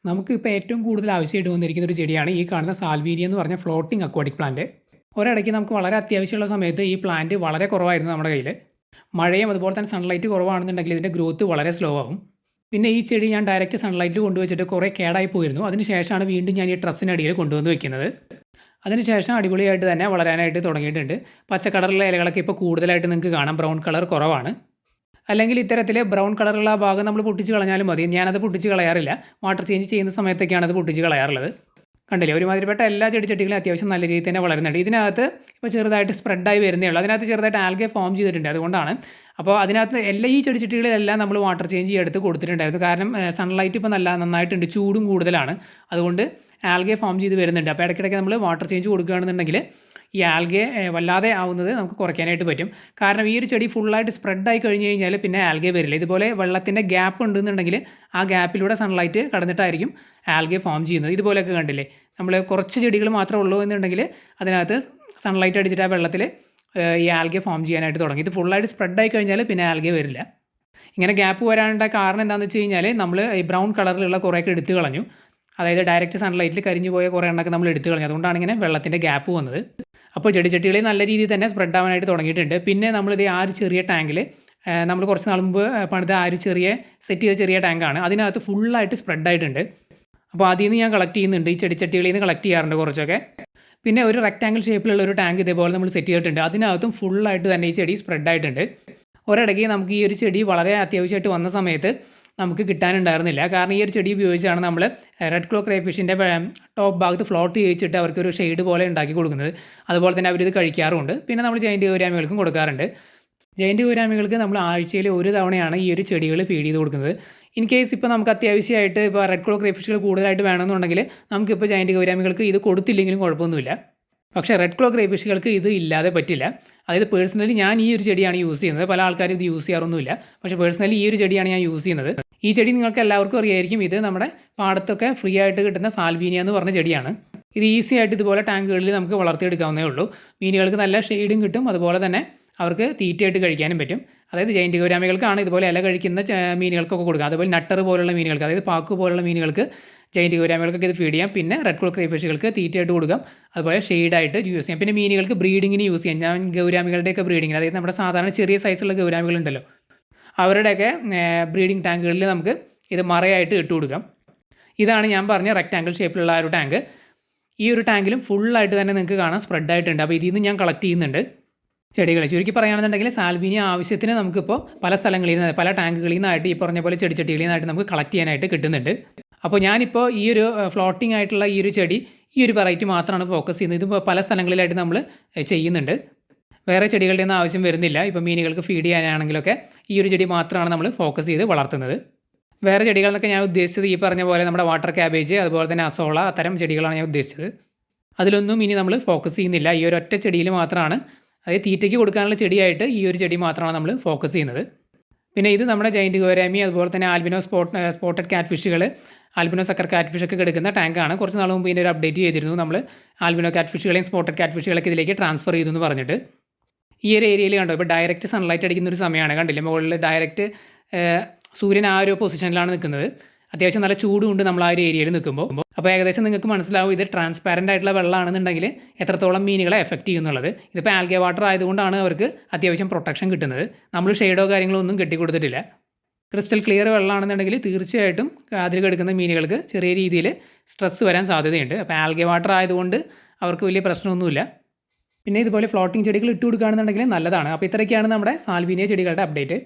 നമുക്കിപ്പോൾ ഏറ്റവും കൂടുതൽ ആവശ്യമായിട്ട് വന്നിരിക്കുന്ന ഒരു ചെടിയാണ് ഈ കാണുന്ന സാൽവീരിയ എന്ന് പറഞ്ഞ ഫ്ലോട്ടിംഗ് അക്വാട്ടിക് പ്ലാന്റ്. ഒരിടയ്ക്ക് നമുക്ക് വളരെ അത്യാവശ്യമുള്ള സമയത്ത് ഈ പ്ലാന്റ് വളരെ കുറവായിരുന്നു നമ്മുടെ കയ്യിൽ. മഴയും അതുപോലെ തന്നെ സൺലൈറ്റ് കുറവാണെന്നുണ്ടെങ്കിൽ ഇതിൻ്റെ ഗ്രോത്ത് വളരെ സ്ലോ ആവും. പിന്നെ ഈ ചെടി ഞാൻ ഡയറക്റ്റ് സൺലൈറ്റിൽ കൊണ്ടുവച്ചിട്ട് കുറേ കേടായി പോയിരുന്നു. അതിനുശേഷമാണ് വീണ്ടും ഞാൻ ഈ ട്രസ്സിനടിയിൽ കൊണ്ടുവന്ന് വെക്കുന്നത്. അതിനുശേഷം അടിപൊളിയായിട്ട് തന്നെ വളരാനായിട്ട് തുടങ്ങിയിട്ടുണ്ട്. പച്ച കളറിലെ ഇലകളൊക്കെ ഇപ്പോൾ കൂടുതലായിട്ട് നിങ്ങൾക്ക് കാണാം. ബ്രൗൺ കളർ കുറവാണ്. അല്ലെങ്കിൽ ഇത്തരത്തിൽ ബ്രൗൺ കളറുള്ള ആ ഭാഗം നമ്മൾ പൊട്ടിച്ച് കളഞ്ഞാലും മതി. ഞാനത് പൊട്ടിച്ച് കളയാറില്ല. വാട്ടർ ചേഞ്ച് ചെയ്യുന്ന സമയത്തൊക്കെയാണ് അത് പൊട്ടിച്ച് കളയാറുള്ളത്. കണ്ടില്ലേ, ഒരുമാതിരിപ്പെട്ട എല്ലാ ചെടിച്ചട്ടികളും അത്യാവശ്യം നല്ല രീതിയിൽ തന്നെ വളരുന്നുണ്ട്. ഇതിനകത്ത് ഇപ്പോൾ ചെറുതായിട്ട് സ്പ്രെഡായി വരുന്നേ ഉള്ളൂ. അതിനകത്ത് ചെറുതായിട്ട് ആൽഗെ ഫോം ചെയ്തിട്ടുണ്ട്. അതുകൊണ്ടാണ് അപ്പോൾ അതിനകത്ത് ഈ ചെടിച്ചട്ടികളിലെല്ലാം നമ്മൾ വാട്ടർ ചേഞ്ച് എടുത്ത് കൊടുത്തിട്ടുണ്ടായിരുന്നു. കാരണം സൺലൈറ്റ് ഇപ്പോൾ നന്നായിട്ടുണ്ട്, ചൂടും കൂടുതലാണ്. അതുകൊണ്ട് ആൽഗെ ഫോം ചെയ്ത് വരുന്നുണ്ട്. അപ്പോൾ ഇടയ്ക്കിടയ്ക്ക് നമ്മൾ വാട്ടർ ചേഞ്ച് കൊടുക്കുകയാണെന്നുണ്ടെങ്കിൽ ഈ ആൽഗെ വല്ലാതെ ആവുന്നത് നമുക്ക് കുറയ്ക്കാനായിട്ട് പറ്റും. കാരണം ഈ ഒരു ചെടി ഫുള്ളായിട്ട് സ്പ്രെഡായി കഴിഞ്ഞ് കഴിഞ്ഞാൽ പിന്നെ ആൽഗെ വരില്ല. ഇതുപോലെ വെള്ളത്തിൻ്റെ ഗ്യാപ്പ് ഉണ്ടെന്നുണ്ടെങ്കിൽ ആ ഗ്യാപ്പിലൂടെ സൺലൈറ്റ് കടന്നിട്ടായിരിക്കും ആൽഗെ ഫോം ചെയ്യുന്നത്. ഇതുപോലെയൊക്കെ കണ്ടില്ലേ, നമ്മൾ കുറച്ച് ചെടികൾ മാത്രമേ ഉള്ളൂ എന്നുണ്ടെങ്കിൽ അതിനകത്ത് സൺലൈറ്റ് അടിച്ചിട്ട് ആ വെള്ളത്തിൽ ഈ ആൽഗെ ഫോം ചെയ്യാനായിട്ട് തുടങ്ങി. ഇത് ഫുള്ളായിട്ട് സ്പ്രെഡായി കഴിഞ്ഞാൽ പിന്നെ ആൽഗെ വരില്ല. ഇങ്ങനെ ഗ്യാപ്പ് വരാനുള്ള കാരണം എന്താണെന്ന് വെച്ച് കഴിഞ്ഞാൽ നമ്മൾ ഈ ബ്രൗൺ കളറിലുള്ള കുറേയൊക്കെ എടുത്തു കളഞ്ഞു. അതായത് ഡയറക്റ്റ് സൺലൈറ്റിൽ കരിഞ്ഞു പോയ കുറേ എണ്ണമൊക്കെ നമ്മൾ എടുത്തു കളഞ്ഞു. അതുകൊണ്ടാണ് ഇങ്ങനെ വെള്ളത്തിൻ്റെ ഗ്യാപ്പ് വന്നത്. അപ്പോൾ ചെടിച്ചട്ടികളിൽ നല്ല രീതിയിൽ തന്നെ സ്പ്രെഡ് ആവാനായിട്ട് തുടങ്ങിയിട്ടുണ്ട്. പിന്നെ നമ്മളിത് ആ ഒരു ചെറിയ ടാങ്കിൽ നമ്മൾ കുറച്ച് നാൾ മുമ്പ് പണിത ആ ഒരു സെറ്റ് ചെയ്ത ചെറിയ ടാങ്കാണ്. അതിനകത്ത് ഫുള്ളായിട്ട് സ്പ്രെഡായിട്ടുണ്ട്. അപ്പോൾ അതിൽ നിന്ന് ഞാൻ കളക്ട് ചെയ്യുന്നുണ്ട്. ഈ ചെടിച്ചട്ടികളിൽ നിന്ന് കളക്ട് ചെയ്യാറുണ്ട് കുറച്ചൊക്കെ. പിന്നെ ഒരു റെക്റ്റാങ്കിൾ ഷേപ്പിലുള്ള ഒരു ടാങ്ക് ഇതേപോലെ നമ്മൾ സെറ്റ് ചെയ്തിട്ടുണ്ട്. അതിനകത്തും ഫുള്ളായിട്ട് തന്നെ ഈ ചെടി സ്പ്രെഡായിട്ടുണ്ട്. ഒരിടയ്ക്ക് നമുക്ക് ഈ ഒരു ചെടി വളരെ അത്യാവശ്യമായിട്ട് വന്ന സമയത്ത് നമുക്ക് കിട്ടാനുണ്ടായിരുന്നില്ല. കാരണം ഈ ഒരു ചെടി ഉപയോഗിച്ചാണ് നമ്മൾ റെഡ് ക്ലോ ക്രേഫിഷിൻ്റെ ടോപ്പ് ഭാഗത്ത് ഫ്ലോട്ട് ചെയ്യിച്ചിട്ട് അവർക്കൊരു ഷെയ്ഡ് പോലെ ഉണ്ടാക്കി കൊടുക്കുന്നത്. അതുപോലെ തന്നെ അവരിത് കഴിക്കാറുമുണ്ട്. പിന്നെ നമ്മൾ ജൈൻറ്റ് ഗൗരാമികൾക്കും കൊടുക്കാറുണ്ട്. ജൈൻറ്റ് ഗൗരാമികൾക്ക് നമ്മൾ ആഴ്ചയിൽ ഒരു തവണയാണ് ഈ ഒരു ചെടികൾ ഫീഡ് ചെയ്ത് കൊടുക്കുന്നത്. ഇൻ കേസ് ഇപ്പോൾ നമുക്ക് അത്യാവശ്യമായിട്ട് ഇപ്പോൾ റെഡ് ക്ലോ ക്രേഫിഷുകൾ കൂടുതലായിട്ട് വേണമെന്നുണ്ടെങ്കിൽ നമുക്കിപ്പോൾ ജൈൻറ്റ് ഗൗരാമികൾക്ക് ഇത് കൊടുത്തില്ലെങ്കിലും കുഴപ്പമൊന്നുമില്ല. പക്ഷേ റെഡ് ക്ലോ ക്രേഫിഷുകൾക്ക് ഇത് ഇല്ലാതെ പറ്റില്ല. അതായത് പേഴ്സണലി ഞാൻ ഈ ഒരു ചെടിയാണ് യൂസ് ചെയ്യുന്നത്. പല ആൾക്കാരും ഇത് യൂസ് ചെയ്യാറൊന്നുമില്ല. പക്ഷേ പേഴ്സണലി ഈ ഒരു ചെടിയാണ് ഞാൻ യൂസ് ചെയ്യുന്നത്. ഈ ചെടി നിങ്ങൾക്ക് എല്ലാവർക്കും അറിയായിരിക്കും. ഇത് നമ്മുടെ പാടത്തൊക്കെ ഫ്രീ ആയിട്ട് കിട്ടുന്ന സാൽവീനിയ എന്ന് പറഞ്ഞ ചെടിയാണ്. ഇത് ഈസി ആയിട്ട് ഇതുപോലെ ടാങ്കുകളിൽ നമുക്ക് വളർത്തിയെടുക്കാവുന്നേ ഉള്ളൂ. മീനുകൾക്ക് നല്ല ഷെയ്ഡും കിട്ടും. അതുപോലെ തന്നെ അവർക്ക് തീറ്റയായിട്ട് കഴിക്കാനും പറ്റും. അതായത് ജൈൻറ്റ് ഗൗരാമികൾക്കാണ് ഇതുപോലെ ഇല കഴിക്കുന്ന മീനുകൾക്കൊക്കെ കൊടുക്കുക. അതുപോലെ നട്ടർ പോലുള്ള മീനുകൾക്ക്, അതായത് പാക്ക് പോലുള്ള മീനുകൾക്ക്, ജൈൻറ്റ് ഗൗരാമികൾക്കൊക്കെ ഇത് ഫീഡ് ചെയ്യാം. പിന്നെ റെഡ് ക്ലോ ക്രേഫിഷുകൾക്ക് തീറ്റയായിട്ട് കൊടുക്കാം. അതുപോലെ ഷെയ്ഡായിട്ട് യൂസ് ചെയ്യാം. പിന്നെ മീനുകൾക്ക് ബ്രീഡിങ്ങിന് യൂസ് ചെയ്യാം. ഞാൻ ഗൗരാമികളുടെയൊക്കെ ബ്രീഡിങ്ങിന്, അതായത് നമ്മുടെ സാധാരണ ചെറിയ സൈസുള്ള ഗൗരാമികളുണ്ടല്ലോ, അവരുടെയൊക്കെ ബ്രീഡിംഗ് ടാങ്കുകളിൽ നമുക്ക് ഇത് മറയായിട്ട് ഇട്ട് കൊടുക്കാം. ഇതാണ് ഞാൻ പറഞ്ഞ റെക്റ്റാങ്കിൾ ഷേപ്പിലുള്ള ആ ഒരു ടാങ്ക്. ഈ ഒരു ടാങ്കിലും ഫുള്ളായിട്ട് തന്നെ നിങ്ങൾക്ക് കാണാൻ സ്പ്രെഡായിട്ടുണ്ട്. അപ്പോൾ ഇതിൽ നിന്ന് ഞാൻ കളക്ട് ചെയ്യുന്നുണ്ട് ചെടികൾ. ചുരുക്കി പറയുകയാണെന്നുണ്ടെങ്കിൽ സാൽവീനിയ ആവശ്യത്തിന് നമുക്കിപ്പോൾ പല സ്ഥലങ്ങളിൽ നിന്ന്, പല ടാങ്കുകളിൽ നിന്നായിട്ട്, ഈ പറഞ്ഞ പോലെ ചെടിച്ചട്ടികളിൽ നിന്നായിട്ട് നമുക്ക് കളക്ട് ചെയ്യാനായിട്ട് കിട്ടുന്നുണ്ട്. അപ്പോൾ ഞാനിപ്പോൾ ഈ ഒരു ഫ്ലോട്ടിംഗ് ആയിട്ടുള്ള ഈ ഒരു ചെടി, ഈ ഒരു വെറൈറ്റി മാത്രമാണ് ഫോക്കസ് ചെയ്യുന്നത്. ഇതിപ്പോൾ പല സ്ഥലങ്ങളിലായിട്ട് നമ്മൾ ചെയ്യുന്നുണ്ട്. വേറെ ചെടികളുടെ ഒന്നും ആവശ്യം വരുന്നില്ല. ഇപ്പോൾ മീനുകൾക്ക് ഫീഡ് ചെയ്യാനാണെങ്കിലൊക്കെ ഈ ഒരു ചെടി മാത്രമാണ് നമ്മൾ ഫോക്കസ് ചെയ്ത് വളർത്തുന്നത്. വേറെ ചെടികളെന്നൊക്കെ ഞാൻ ഉദ്ദേശിച്ചത് ഈ പറഞ്ഞ പോലെ നമ്മുടെ വാട്ടർ ക്യാബേജ്, അതുപോലെ തന്നെ അസോള, അത്തരം ചെടികളാണ് ഞാൻ ഉദ്ദേശിച്ചത്. അതിലൊന്നും ഇനി നമ്മൾ ഫോക്കസ് ചെയ്യുന്നില്ല. ഈ ഒരു ഒറ്റ ചെടിയിൽ മാത്രമാണ്, അതായത് തീറ്റയ്ക്ക് കൊടുക്കാനുള്ള ചെടിയായിട്ട് ഈ ഒരു ചെടി മാത്രമാണ് നമ്മൾ ഫോക്കസ് ചെയ്യുന്നത്. പിന്നെ ഇത് നമ്മുടെ ജൈൻറ്റ് ഗൗരാമി, അതുപോലെ തന്നെ ആൽബിനോ സ്പോട്ടഡ് ക്യാറ്റ് ഫിഷുകൾ, ആൽബിനോ സക്കർ ക്യാറ്റ് ഫിഷൊക്കെ കിടക്കുന്ന ടാങ്കാണ്. കുറച്ച് നാൾ മുമ്പ് ഇതിൻ്റെ ഒരു അപ്ഡേറ്റ് ചെയ്തിരുന്നു. നമ്മൾ ആൽബിനോ ക്യാറ്റ് ഫിഷുകളെയും സ്പോട്ടഡ് ക്യാറ്റ് ഫിഷുകളൊക്കെ ഇതിലേക്ക് ട്രാൻസ്ഫർ ചെയ്തു എന്ന് പറഞ്ഞിട്ട്. ഈ ഒരു ഏരിയയിൽ കണ്ടോ, ഇപ്പോൾ ഡയറക്റ്റ് സൺലൈറ്റ് അടിക്കുന്ന ഒരു സമയമാണ്. കണ്ടില്ലേ, മുകളിൽ ഡയറക്റ്റ് സൂര്യൻ ആ ഒരു പൊസിഷനിലാണ് നിൽക്കുന്നത്. അത്യാവശ്യം നല്ല ചൂടുമുണ്ട് നമ്മൾ ആ ഒരു ഏരിയയിൽ നിൽക്കുമ്പോൾ. അപ്പോൾ ഏകദേശം നിങ്ങൾക്ക് മനസ്സിലാവും ഇത് ട്രാൻസ്പാരൻ്റ് ആയിട്ടുള്ള വെള്ളമാണെന്നുണ്ടെങ്കിൽ എത്രത്തോളം മീനുകളെ എഫക്റ്റ് ചെയ്യുന്നുള്ളത്. ഇതിപ്പോൾ ആൽഗെ വാട്ടർ ആയതുകൊണ്ടാണ് അവർക്ക് അത്യാവശ്യം പ്രൊട്ടക്ഷൻ കിട്ടുന്നത്. നമ്മൾ ഷെയ്ഡോ കാര്യങ്ങളോ ഒന്നും കെട്ടിക്കൊടുത്തിട്ടില്ല. ക്രിസ്റ്റൽ ക്ലിയർ വെള്ളമാണെന്നുണ്ടെങ്കിൽ തീർച്ചയായിട്ടും അതിൽ കിടക്കുന്ന മീനുകൾക്ക് ചെറിയ രീതിയിൽ സ്ട്രെസ് വരാൻ സാധ്യതയുണ്ട്. അപ്പോൾ ആൽഗെ വാട്ടർ ആയതുകൊണ്ട് അവർക്ക് വലിയ പ്രശ്നമൊന്നുമില്ല. പിന്നെ ഇതുപോലെ ഫ്ലോട്ടിംഗ് ചെടികൾ ഇട്ട് കൊടുക്കുകയാണെന്നുണ്ടെങ്കിൽ നല്ലതാണ്. അപ്പോൾ ഇത്രയൊക്കെയാണ് നമ്മുടെ സാൽവീനിയ ചെടികളുടെ അപ്ഡേറ്റ്.